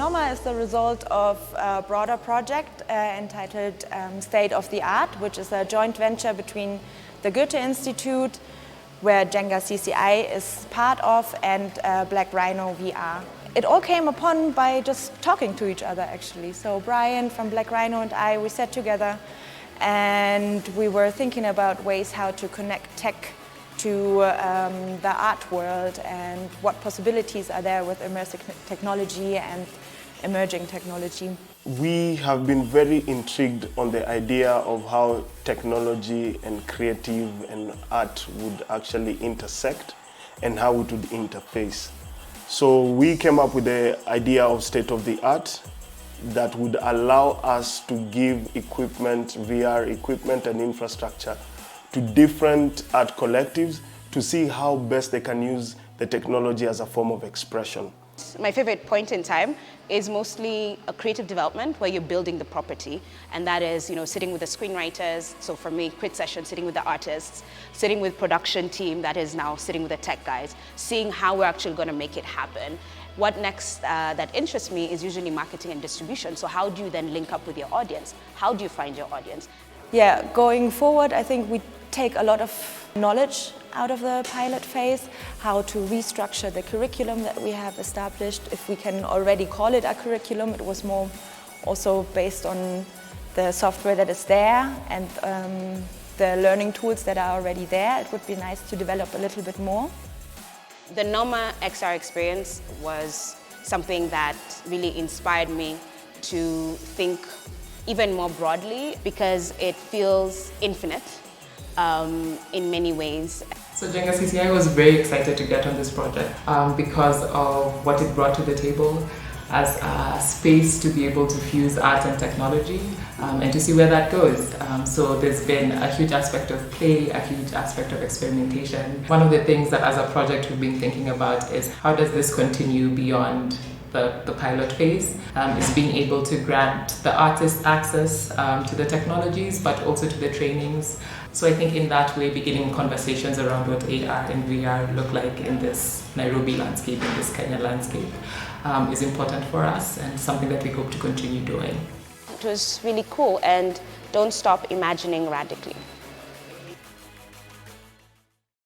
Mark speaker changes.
Speaker 1: NOMA is the result of a broader project entitled State of the Art, which is a joint venture between the Goethe Institut, where Jenga CCI is part of, and Black Rhino VR. It all came upon by just talking to each other, actually. So Brian from Black Rhino and I, we sat together and we were thinking about ways how to connect tech to the art world and what possibilities are there with immersive technology and emerging technology.
Speaker 2: We have been very intrigued on the idea of how technology and creative and art would actually intersect and how it would interface. So we came up with the idea of state of the art that would allow us to give equipment, VR equipment and infrastructure to different art collectives to see how best they can use the technology as a form of expression.
Speaker 3: My favorite point in time is mostly a creative development where you're building the property, and that is, sitting with the screenwriters. So for me, Crit Session, sitting with the artists, sitting with production team, that is now sitting with the tech guys, seeing how we're actually going to make it happen. What next that interests me is usually marketing and distribution. So how do you then link up with your audience? How do you find your audience?
Speaker 1: Yeah, going forward, I think we take a lot of knowledge out of the pilot phase, how to restructure the curriculum that we have established. If we can already call it a curriculum, it was more also based on the software that is there and the learning tools that are already there. It would be nice to develop a little bit more.
Speaker 3: The NOMA XR experience was something that really inspired me to think even more broadly because it feels infinite in many ways.
Speaker 4: So Jenga CCI was very excited to get on this project because of what it brought to the table as a space to be able to fuse art and technology and to see where that goes. So there's been a huge aspect of play, a huge aspect of experimentation. One of the things that as a project we've been thinking about is how does this continue beyond the pilot phase, is being able to grant the artists access to the technologies but also to the trainings. So I think in that way, beginning conversations around what AR and VR look like in this Nairobi landscape, in this Kenya landscape, is important for us and something that we hope to continue doing.
Speaker 3: It was really cool, and don't stop imagining radically.